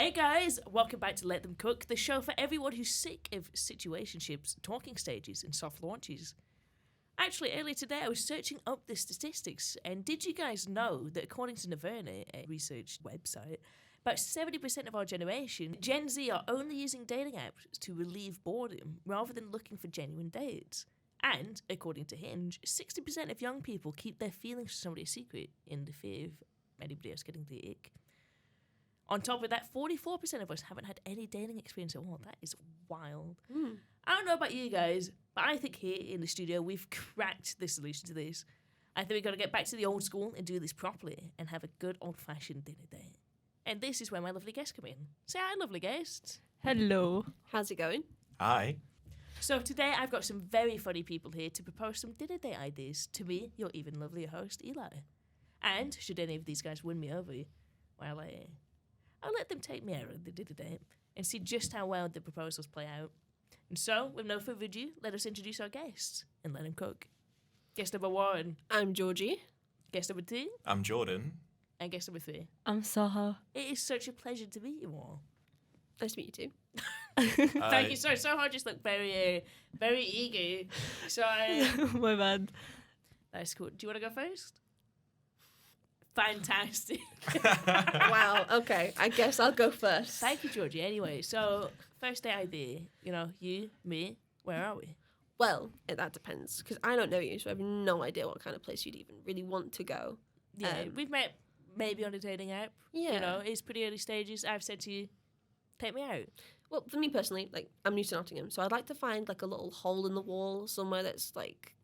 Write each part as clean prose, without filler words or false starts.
Hey guys, welcome back to Let Them Cook, the show for everyone who's sick of situationships, talking stages, and soft launches. Actually, earlier today I was searching up the statistics, and did you guys know that according to Naverna, a research website, about 70% of our generation, Gen Z, are only using dating apps to relieve boredom rather than looking for genuine dates. And, according to Hinge, 60% of young people keep their feelings for somebody a secret in the fear of anybody else getting the ick. On top of that, 44% of us haven't had any dating experience at all. That is wild. I don't know about you guys, but I think here in the studio we've cracked the solution to this. I think we've got to get back to the old school and do this properly and have a good old-fashioned dinner date. And this is where my lovely guests come in. Say hi, lovely guests. Hello. How's it going? Hi. So today I've got some very funny people here to propose some dinner date ideas to me, your even lovelier host, Eli. And should any of these guys win me over, well, I'll let them take me out on the dinner date and see just how well the proposals play out. And so, with no further ado, let us introduce our guests and let them cook. Guest number 1. I'm Jorgie. Guest number 2. I'm Jordan. And guest number 3. I'm Soha. It is such a pleasure to meet you all. Nice to meet you too. Thank you. Sorry, Soha just looked very eager. So My bad. that's cool. Do you want to go first? Fantastic. Wow, okay. I guess I'll go first. Thank you, Jorgie. Anyway, so first day idea, you, me, where are we? Well, that depends, because I don't know you, so I have no idea what kind of place you'd even really want to go. Yeah, we've met maybe on a dating app. Yeah. It's pretty early stages. I've said to you, take me out. Well, for me personally, I'm new to Nottingham, so I'd like to find, a little hole in the wall, somewhere that's,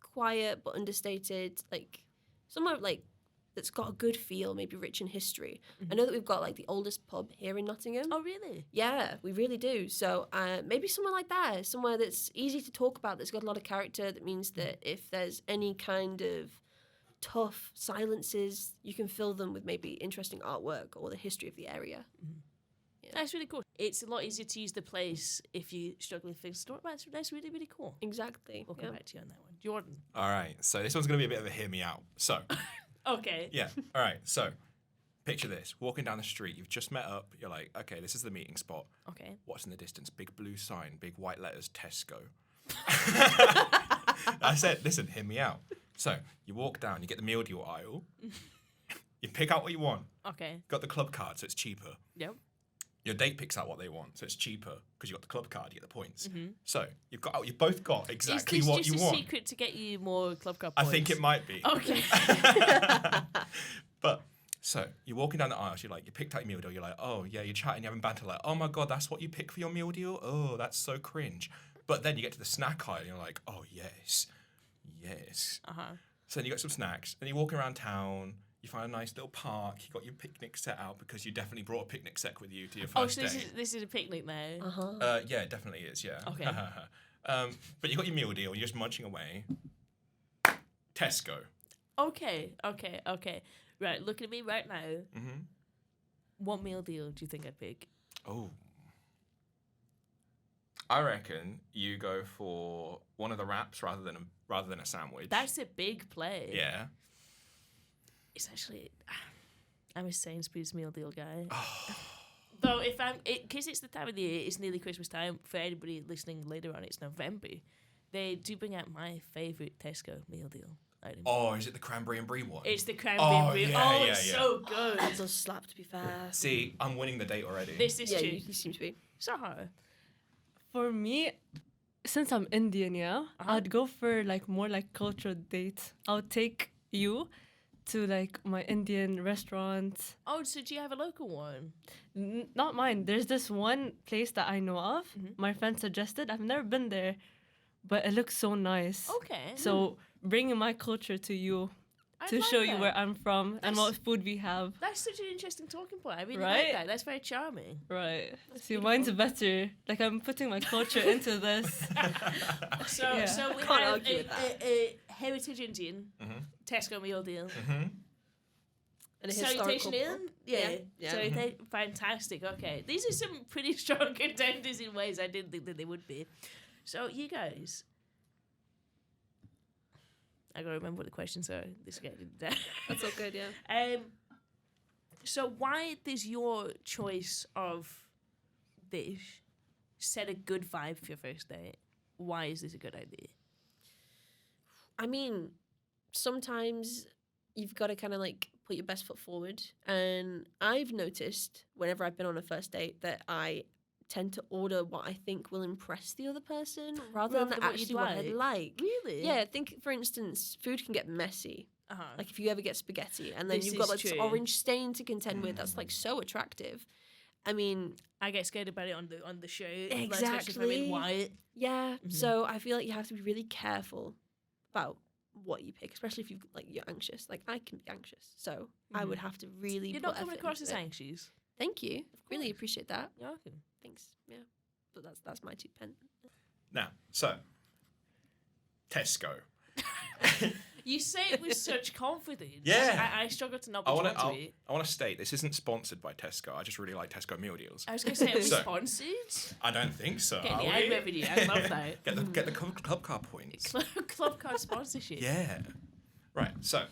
quiet but understated, somewhere, that's got a good feel, maybe rich in history. I know that we've got, the oldest pub here in Nottingham. Oh, really? Yeah, we really do. So maybe somewhere like that, somewhere that's easy to talk about, that's got a lot of character, that means that if there's any kind of tough silences, you can fill them with maybe interesting artwork or the history of the area. Yeah. That's really cool. It's a lot easier to use the place if you struggle with things. That's really, really cool. Exactly. We'll come back to you on that one. Jordan. All right. So this one's going to be a bit of a hear me out. So, Okay. yeah. All right. So, picture this. Walking down the street, you've just met up. You're like, okay, this is the meeting spot. Okay. What's in the distance? Big blue sign, big white letters, Tesco. I said, listen, hear me out. So, you walk down, you get the meal deal aisle. You pick out what you want. Okay. Got the club card, so it's cheaper. Yep. Your date picks out what they want, so it's cheaper because you got the club card, you get the points. So you both got exactly is this what just you a want. secret to get you more club card I points? think it might be. Okay. But so you're walking down the aisle, you picked out your meal deal. You're like, oh yeah, you're chatting, you're having banter. Like, oh my god, that's what you pick for your meal deal. Oh, that's so cringe. But then you get to the snack aisle, and you're like, oh yes. So then you got some snacks. Then you're walking around town. You find a nice little park. You got your picnic set out because you definitely brought a picnic set with you to your first so date. this is a picnic now. Yeah, it definitely is. Yeah. Okay. But you got your meal deal. You're just munching away. Tesco. Okay. Right, looking at me right now. Mm-hmm. What meal deal do you think I'd pick? Oh. I reckon you go for one of the wraps rather than a sandwich. That's a big play. Yeah. It's actually, I'm a Sainsbury's meal deal guy. Though because it's the time of the year, it's nearly Christmas time. For anybody listening later on, it's November. They do bring out my favourite Tesco meal deal item. Oh, is it the cranberry and brie one? It's the cranberry brie. Yeah, it's so good. That does slap, to be fair. See, I'm winning the date already. This is Yeah, true. you seem to be. So hard. For me, since I'm Indian, I'd go for more cultural dates. I'll take you to my Indian restaurant. Oh, so do you have a local one? Not mine. There's this one place that I know of. My friend suggested. I've never been there, but it looks so nice. Okay. So bringing my culture to you to like show you that. where I'm from and what food we have. That's such an interesting talking point. I really Right? like that. That's very charming. Right. See, beautiful. mine's better. I'm putting my culture into this. So Yeah. so we Can't have argue with that. a heritage Indian Tesco meal deal. And a historical Salutation in? Yeah. Yeah. Fantastic. Okay. These are some pretty strong contenders in ways I didn't think that they would be. So you guys, I gotta remember what the questions are. This guy didn't. That's all good, yeah. So why does your choice of dish set a good vibe for your first date, why is this a good idea? I mean, sometimes you've got to kind of like put your best foot forward. And I've noticed whenever I've been on a first date that I tend to order what I think will impress the other person rather than Rather than what actually you'd what I'd like. Really? Yeah, think, for instance, food can get messy. Uh-huh. Like if you ever get spaghetti and then This you've got is like this true. orange stain to contend with, that's like so attractive. I mean, I get scared about it on the show. Like, especially if I'm Exactly. in white. yeah. Mhm. So I feel like you have to be really careful about what you pick, especially if you're anxious. Like I can be anxious, so I would have to really. You're put not coming effort across into as it. anxious. Thank you. Really course. appreciate that. You're welcome. Thanks. Yeah, but that's my 2 pence. Now, so Tesco. You say it with such confidence. Yeah. I struggle to not be I drawn want to to. it. I want to state this isn't sponsored by Tesco. I just really like Tesco meal deals. I was going to say it was So- sponsored. I don't think so. Get are the we? ad revenue. I love that. Get the club car points. Club card sponsorship. Yeah. Right. So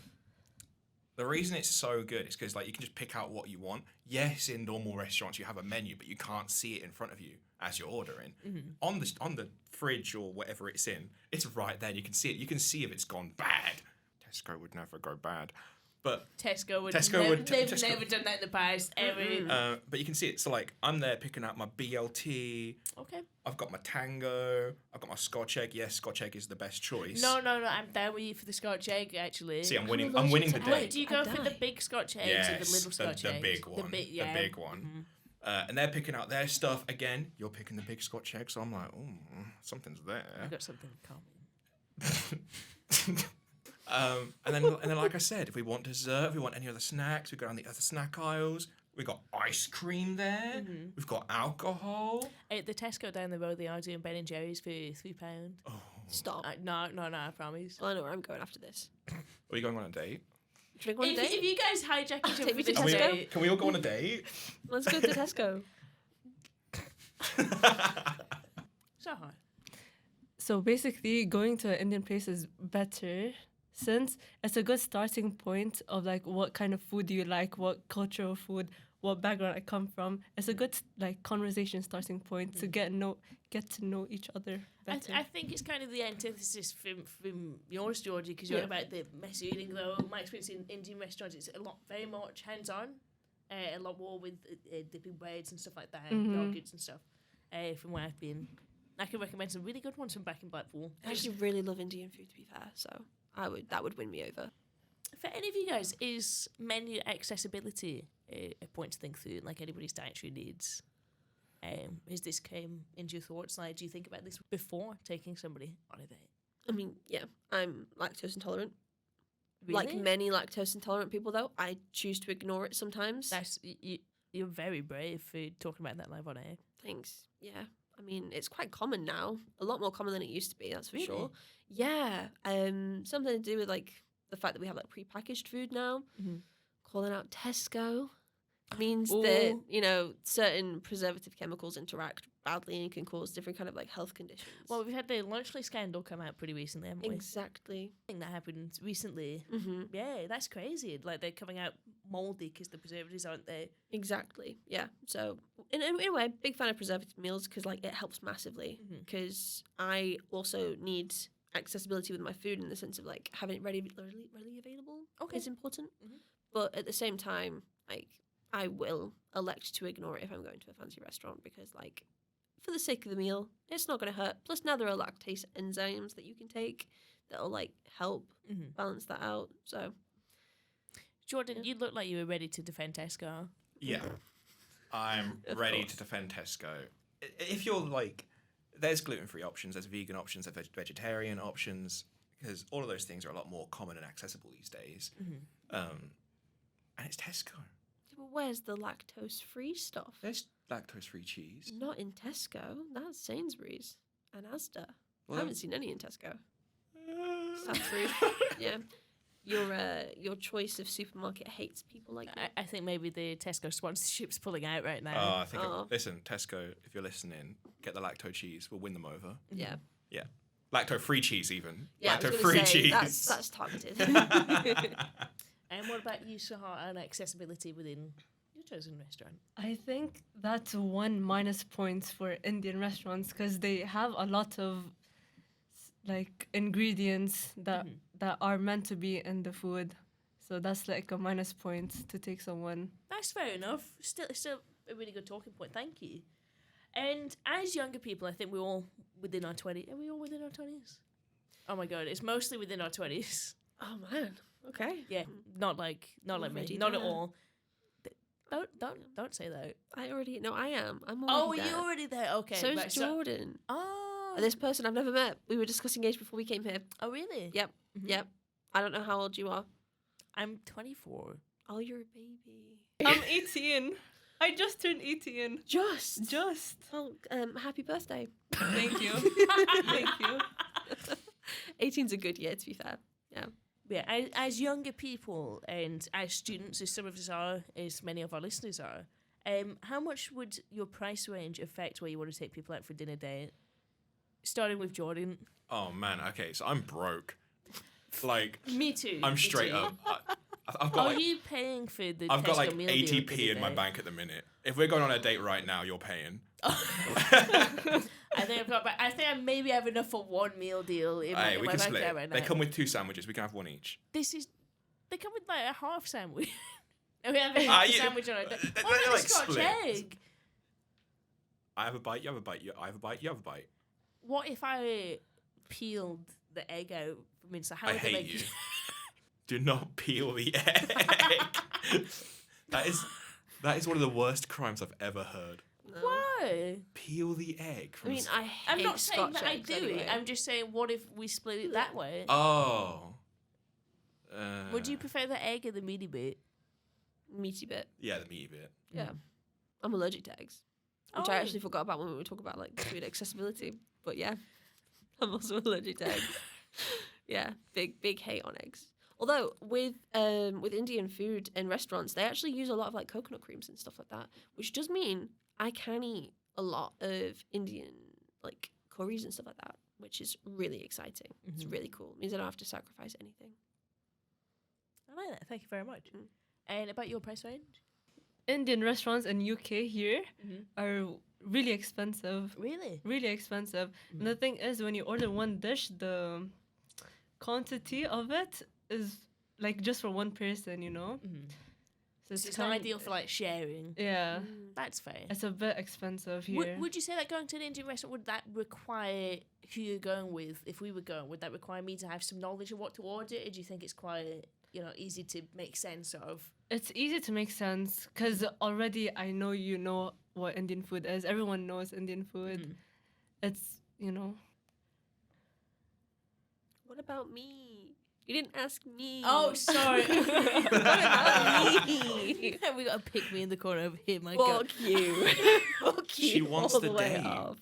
the reason it's so good is because like you can just pick out what you want. Yes, in normal restaurants you have a menu, but you can't see it in front of you as you're ordering. On the fridge or whatever it's in, it's right there. You can see it. You can see if it's gone bad. Tesco would never go bad, but Tesco would. Tesco never, would- They've Tesco- never done that in the past ever. but you can see it. So like I'm there picking out my BLT. Okay. I've got my Tango. I've got my Scotch egg. Yes, Scotch egg is the best choice. No. I'm down with you for the Scotch egg. Actually. See, I'm winning. allergic I'm winning to the eggs. day. Wait, do you I go for the die. big Scotch eggs or the little Scotch the eggs? big one. The big one. And they're picking out their stuff again. You're picking the big Scotch egg, so I'm like, oh, something's I've there. got something in common. And then, like I said, if we want dessert, if we want any other snacks, we go down the other snack aisles. We got ice cream there. We've got alcohol. At the Tesco down the road, they are doing Ben and Jerry's for £3. Oh, Stop. No, I promise. Well, I know where I'm going after this. are we going on a date? Should we go on a If date? you guys hijack each other Take me for to this Tesco? date, Can we all go on a date? Let's go to Tesco. so hard. So basically, going to an Indian place is better since it's a good starting point of like what kind of food do you like, what culture of food, what background I come from. It's a good like conversation starting point to get to know each other better. I think it's kind of the antithesis from yours, Jorgie, because you're Yeah. about the messy eating. Though my experience in Indian restaurants, it's very much hands-on, a lot more with dipping breads and stuff like that, and yogurts and stuff. From where I've been, I can recommend some really good ones from back in Blackpool. I actually really love Indian food, to be fair. So that would win me over. For any of you guys, is menu accessibility a point to think through, like anybody's dietary needs? Has this came into your thoughts? Like, do you think about this before taking somebody on a date? I mean, yeah, I'm lactose intolerant. Really? Like many lactose intolerant people, though, I choose to ignore it sometimes. That's you're very brave for talking about that live on air. Thanks. Yeah. I mean, it's quite common now. A lot more common than it used to be, that's for Really? sure. Yeah. Something to do with like the fact that we have like prepackaged food now. Calling out Tesco means that, Ooh. certain preservative chemicals interact badly and can cause different kind of like health conditions. Well, we've had the Lunchley scandal come out pretty recently, haven't we? exactly. I think that happened recently. hmm Yeah, that's crazy. Like, they're coming out mouldy because the preservatives aren't there. Exactly. Yeah. So in a way, big fan of preservative meals because like it helps massively. Because I also need accessibility with my food in the sense of like having it readily available. Okay. Is important. Mhm. But at the same time, like I will elect to ignore it if I'm going to a fancy restaurant because like for the sake of the meal, it's not going to hurt. Plus now there are lactase enzymes that you can take that'll like help balance that out. So Jordan, Yeah. you look like you were ready to defend Tesco. Yeah, I'm Of ready course. to defend Tesco. If you're like, there's gluten-free options, there's vegan options, there's vegetarian options, because all of those things are a lot more common and accessible these days. And it's Tesco. but where's the lactose-free stuff? There's lactose-free cheese. Not in Tesco. That's Sainsbury's and Asda. Well, I haven't seen any in Tesco. Sad truth. Yeah. Your choice of supermarket hates people like me. I think maybe the Tesco sponsorship's pulling out right Oh, now. I think. Oh. Listen, Tesco, if you're listening, get the lacto cheese. We'll win them over. Yeah. Yeah, lacto-free cheese even. Yeah, I was gonna Lacto-free say, cheese. That's targeted. And what about you, Soha, and accessibility within your photos in restaurant? I think that's one minus point for Indian restaurants because they have a lot of like ingredients that are meant to be in the food. So that's like a minus point to take someone. That's fair enough. Still a really good talking point. Thank you. And as younger people, I think we're all within our 20s. Are we all within our 20s? Oh my god, it's mostly within our 20s. Oh man. Okay. Yeah, not like me, Already not at there. all. Don't say that. I am. I'm Oh, already there. you're already there. Okay. So is right, Jordan. oh, This person I've never met. We were discussing age before we came here. oh really? Yep. Mhm. Yep. I don't know how old you are. I'm 24. Oh, you're a baby. I'm 18. I just turned 18. Just. Oh, Happy birthday. thank you. Thank you. 18's a good year, to be fair. Yeah. Yeah, as younger people and as students, as some of us are, as many of our listeners are, how much would your price range affect where you want to take people out for dinner date? Starting with Jordan. Oh man, okay, so I'm broke. Like, Me too. I'm me straight too. up. I've got Are like, you paying for the I've got Tesco like meal deal 80p dinner in my date? bank at the minute. If we're going on a date right now, you're paying. I think I maybe have enough for one meal deal in my, Hey, in we my can bank split. account right now. They come with 2 sandwiches. We can have one each. They come with like a half sandwich. And we have a Ah, half yeah, sandwich on it. they're What about like the Scotch split. egg? I have a bite. You have a bite. I have a bite. You have a bite. What if I peeled the egg out from inside? How I would they hate make you. Do not peel the egg. That is one of the worst crimes I've ever heard. No. Why? Peel the egg. I mean, I hate I'm not saying Scotch that I eggs do anyway. it. I'm just saying, what if we split it that way? Oh. Would you prefer the egg or the meaty bit? meaty bit. Yeah, the meaty bit. Yeah. I'm allergic to eggs, which Oh. I actually forgot about when we were talking about like food accessibility. But yeah, I'm also allergic to eggs. Yeah, big hate on eggs. Although with Indian food and restaurants, they actually use a lot of like coconut creams and stuff like that, which does mean I can eat a lot of Indian like curries and stuff like that, which is really exciting. It's really cool. It means I don't have to sacrifice anything. I like that. Thank you very much. Mm. And about your price range? Indian restaurants in UK here Mhm. are really expensive. Really? Really expensive. And the thing is, when you order one dish, the quantity of it is like just for one person, you know? So So it's not ideal for like sharing. Yeah. That's fair. It's a bit expensive here. Would you say that going to an Indian restaurant, would that require who you're going with? If we were going, would that require me to have some knowledge of what to order? Or do you think it's quite, easy to make sense of? It's easy to make sense because already I know you know what Indian food is. Everyone knows Indian food. It's, What about me? You didn't ask me. Oh, sorry. What about me? We got to pick me in the corner over here, my God. Fuck you. Fuck you. She wants all the the way date. off.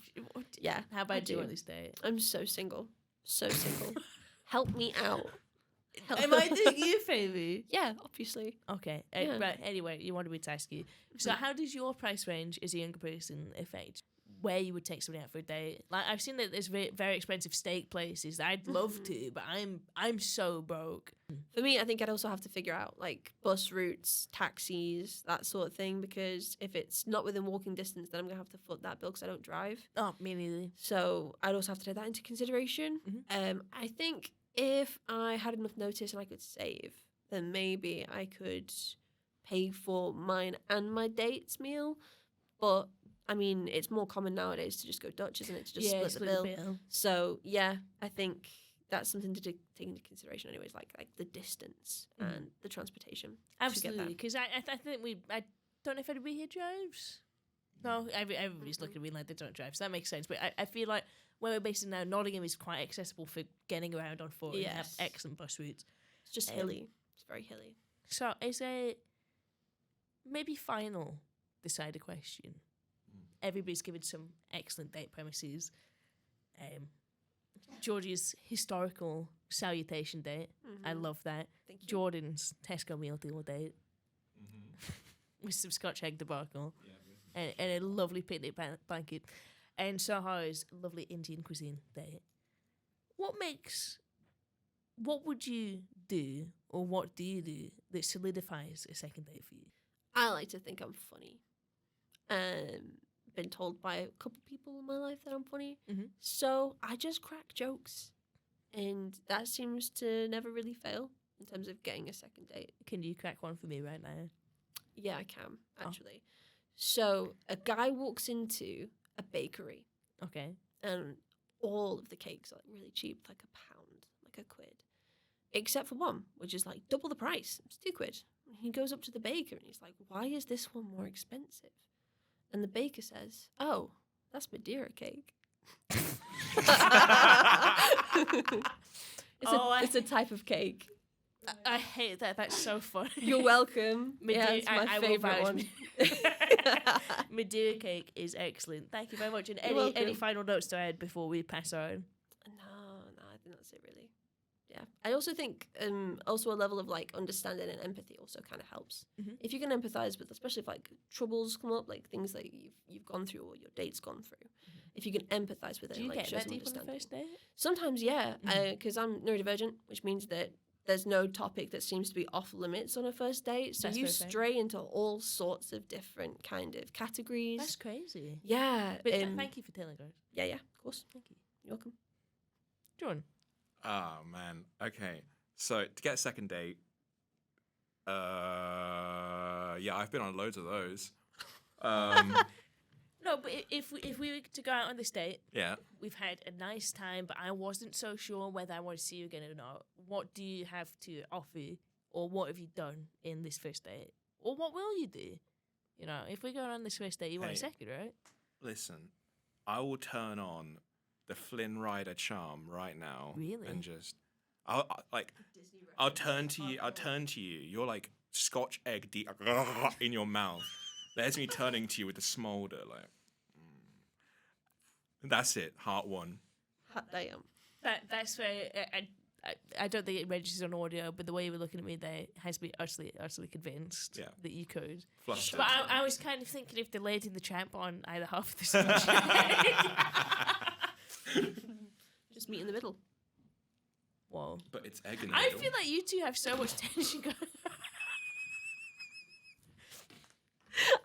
Yeah. How I about you do. on this date? I'm so single. So single. Help me out. Am I doing you a favour? Yeah, obviously. Okay. Yeah. Right. Anyway, you wanted me to ask you. So, how does your price range as a younger person affect where you would take somebody out for a date? Like, I've seen that there's very, very expensive steak places that I'd love to, but I'm so broke. For me, I think I'd also have to figure out like bus routes, taxis, that sort of thing, because if it's not within walking distance, then I'm going to have to foot that bill because I don't drive. Oh, me neither. So I'd also have to take that into consideration. I think if I had enough notice and I could save, then maybe I could pay for mine and my date's meal. But I mean, it's more common nowadays to just go Dutch, isn't it? To just split the bill. So yeah, I think that's something to take into consideration, anyways. Like the distance and the transportation. Absolutely, because I think I don't know if anybody here drives. No, everybody's looking at me like they don't drive, so that makes sense. But I feel like where we're based in now, Nottingham is quite accessible for getting around on foot and have Yes. excellent bus routes. It's just hilly. It's very hilly. So is a maybe final decider question. Everybody's given some excellent date premises. Georgie's historical salutation date. I love that. Thank you. Jordan's Tesco meal deal date. With some Scotch egg debacle. And a lovely picnic blanket. And Soha's lovely Indian cuisine date. What would you do, or what do you do that solidifies a second date for you? I like to think I'm funny. Been told by a couple people in my life that I'm funny. Mhm. So I just crack jokes. And that seems to never really fail in terms of getting a second date. Can you crack one for me right now? Yeah, I can, Oh. actually. So a guy walks into a bakery Okay. and all of the cakes are like really cheap, like £1, like £1. Except for one, which is like double the price. It's £2. He goes up to the baker and he's like, why is this one more expensive? And the baker says, oh, that's Madeira cake. It's a type of cake. I hate that. That's so funny. You're welcome. Madeira, It's my I will favourite vouch. one. Madeira cake is excellent. Thank you very much. And You're any welcome. final notes to add before we pass on? No, I think that's it really. Yeah. I also think also a level of like understanding and empathy also kind of helps. Mhm. If you can empathize with, especially if like troubles come up, like things that you've gone through or your date's gone through. If you can empathize with it, Do you like get show that some deep on the understanding. first date? Sometimes, yeah, Mhm. because I'm neurodivergent, which means that there's no topic that seems to be off limits on a first date. So That's you very fair. stray into all sorts of different kind of categories. That's crazy. Yeah. But thank you for telling us. Yeah, of course. Thank you. You're welcome. John. Oh man. Okay. So to get a second date, yeah, I've been on loads of those. No, but if we were to go out on this date, Yeah. we've had a nice time, but I wasn't so sure whether I want to see you again or not. What do you have to offer, or what have you done in this first date, or what will you do? You know, if we go on this first date, you want a Hey. second, right? Listen, I will turn on the Flynn Rider charm right now. Really? And just, I'll turn to you. I'll turn to you. You're like Scotch egg deep in your mouth. There's me turning to you with a smolder, like. That's it. Heart one. Hot damn. That's very. I don't think it registers on audio, but the way you were looking at me there has me utterly convinced Yeah. that you could. Flustered. But I was kind of thinking if the lady in the champ on either half of the speech. Just meet in the middle. Whoa. But it's egg in the I middle. feel like you two have so much tension going on.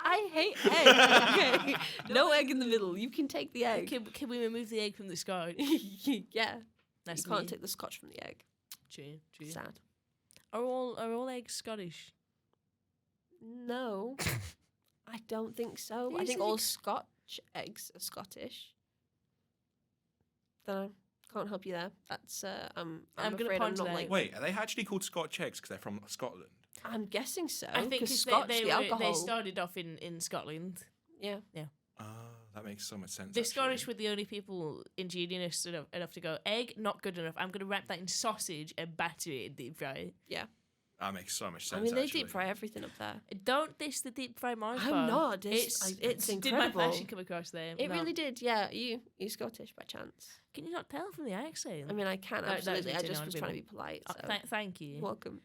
I hate egg. Okay. No egg in the middle. You can take the egg. Can we remove the egg from the scotch? Yeah. That's you can't me. take the scotch from the egg. True. Sad. Are all eggs Scottish? No. I don't think so. Do I you think think- all Scotch eggs are Scottish. Don't know. Can't help you there. That's I'm I'm gonna afraid I'm ponder not that. like. Wait, are they actually called Scotch eggs because they're from Scotland? I'm guessing so. I think 'cause 'cause Scotch, they the alcohol. they started off in Scotland. Yeah. Oh, that makes so much sense. The actually. Scottish were the only people ingenious enough to go, egg, not good enough. I'm going to wrap that in sausage and batter it and deep fry it. That makes so much sense. I mean, they actually. deep fry everything up there. Don't diss the deep fry Mars I'm bar. not. It's Did my incredible. passion come across there? It No. really did. Yeah. You Scottish by chance? Can you not tell from the accent? I mean, I can That was absolutely. I me too, just no, was I'd trying be to be polite. Oh, So. thank you. You're welcome.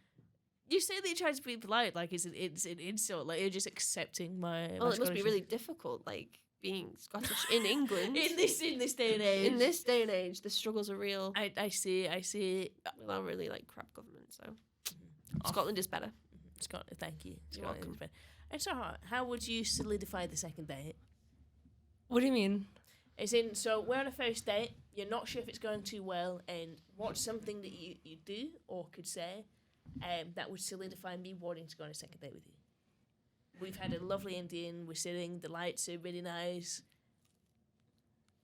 You say that you're trying to be polite, like it's an insult. Like you're just accepting my. Well, my it must be Scottish- really difficult, like being Scottish in England. in this day and age. In this day and age, the struggles are real. I see. Without really like crap government, so Oh. Scotland is better. Scotland, thank you. You're Scotland welcome. is better. And so, how would you solidify the second date? What do you mean? As in, so we're on a first date, you're not sure if it's going too well, and what's something that you do or could say that would solidify me wanting to go on a second date with you? We've had a lovely Indian, we're sitting, the lights are really nice.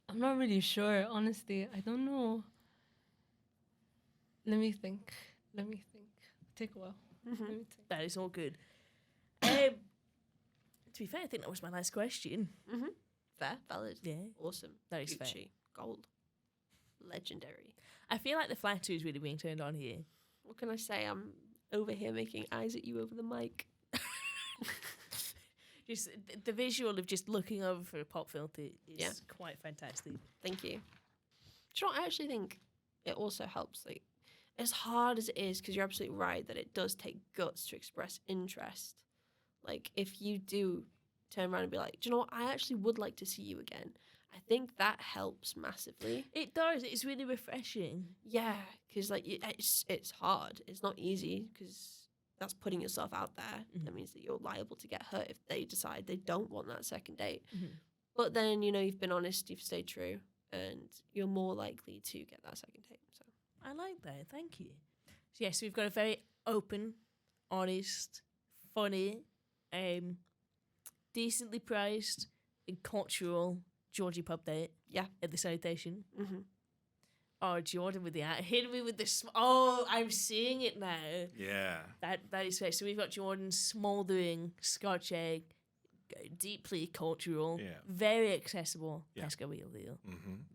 I'm not really sure, honestly. I don't know. Let me think. Take a while. Let me think. That is all good. To be fair, I think that was my last question. Fair, valid, Yeah, awesome. that is fair. Gucci, gold, legendary. I feel like the flattery is really being turned on here. What can I say? I'm over here making eyes at you over the mic. Just the visual of just looking over for a pop filter is Yeah. quite fantastic. Thank you. Do you know what? I actually think it also helps. Like, as hard as it is, because you're absolutely right that it does take guts to express interest. Like, if you do turn around and be like, do you know what? I actually would like to see you again. I think that helps massively. It does. It's really refreshing. Yeah, because like it's hard. It's not easy because that's putting yourself out there. That means that you're liable to get hurt if they decide they don't want that second date. But then, you know, you've been honest, you've stayed true, and you're more likely to get that second date. So I like that. Thank you. So yes, we've got a very open, honest, funny, decently priced, and cultural Jorgie pub date. Yeah. At the Salutation. Mm-hmm. Oh, Jordan with the hit me with the oh, I'm seeing it now. Yeah. That is great. So we've got Jordan's smouldering Scotch egg, deeply cultural, very accessible Tesco wheel deal,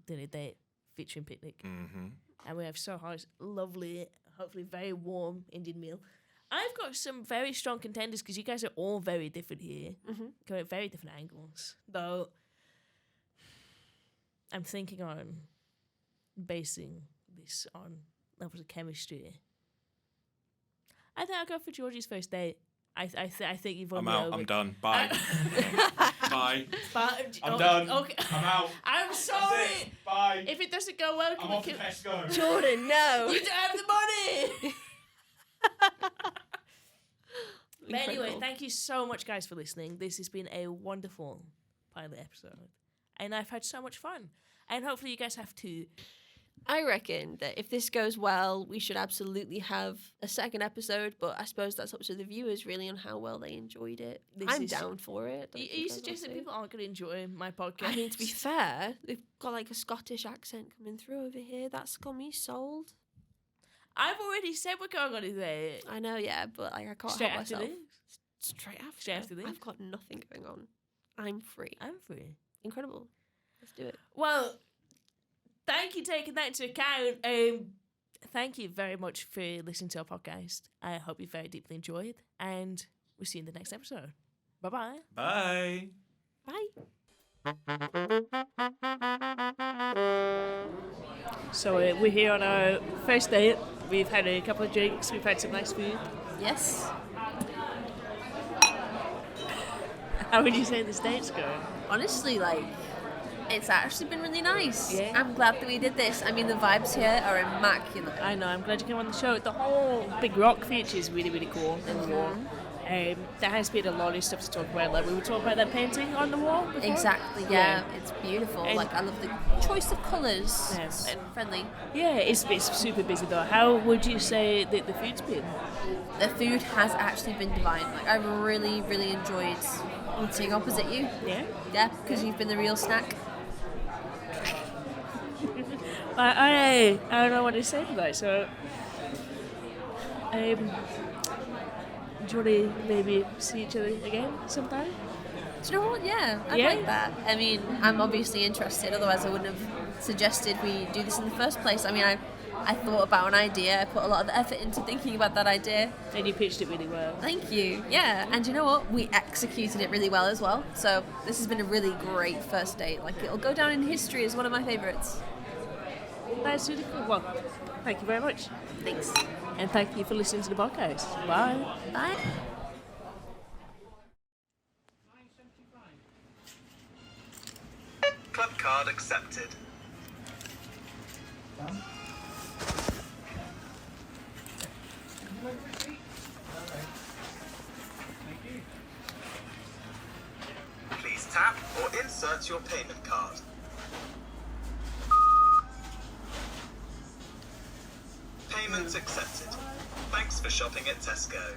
dinner date featuring picnic, and we have Soha's lovely, hopefully very warm Indian meal. I've got some very strong contenders because you guys are all very different here, going at very different angles. Though I'm thinking on basing this on levels of chemistry. I think I'll go for Jorgie's first date. I think you've won I'm me out. over. I'm done. Bye. Bye. But, I'm done. Okay. I'm out. I'm sorry. That's it. Bye. If it doesn't go well, I'm off to Tesco. Jordan, no. you don't have the money. But anyway, Incredible. thank you so much, guys, for listening. This has been a wonderful pilot episode, and I've had so much fun. And hopefully, you guys have too. I reckon that if this goes well, we should absolutely have a second episode, but I suppose that's up to the viewers really on how well they enjoyed it. I'm down for it. Are you suggesting people aren't going to enjoy my podcast? I mean, to be fair, they've got like a Scottish accent coming through over here. That's got me sold. I've already said we're going on a date. I know, yeah, but like, I can't Straight help after myself. this. Straight after this. I've got nothing going on. I'm free. I'm free. Incredible. Let's do it. Well, thank you for taking that into account. Thank you very much for listening to our podcast. I hope you very deeply enjoyed, and we'll see you in the next episode. Bye-bye. Bye. Bye. So we're here on our first date. We've had a couple of drinks. We've had some nice food. Yes. How would you say this date's going? Honestly, like, it's actually been really nice. Yeah. I'm glad that we did this. I mean, the vibes here are immaculate. I know, I'm glad you came on the show. The whole Big Rock feature is really, really cool in the wall. There has been a lot of stuff to talk about. Like we were talking about that painting on the wall before. Exactly, yeah. It's beautiful. And like, I love the choice of colours. Yeah. It's friendly. Yeah, it's super busy though. How would you say that the food's been? The food has actually been divine. Like, I've really, really enjoyed eating opposite you. Yeah? Yeah, because you've been the real snack. I don't know what to say to that. So, do you want to maybe see each other again sometime? Do you know what? Yeah, I'd Yeah? like that. I mean, I'm obviously interested. Otherwise, I wouldn't have suggested we do this in the first place. I mean, I thought about an idea. I put a lot of effort into thinking about that idea. And you pitched it really well. Thank you. Yeah, and you know what? We executed it really well as well. So this has been a really great first date. Like, it'll go down in history as one of my favourites. That's really cool. Well, thank you very much. Thanks. And thank you for listening to the podcast. Bye. Bye. Club card accepted. Please tap or insert your payment card. Payment accepted. Thanks for shopping at Tesco.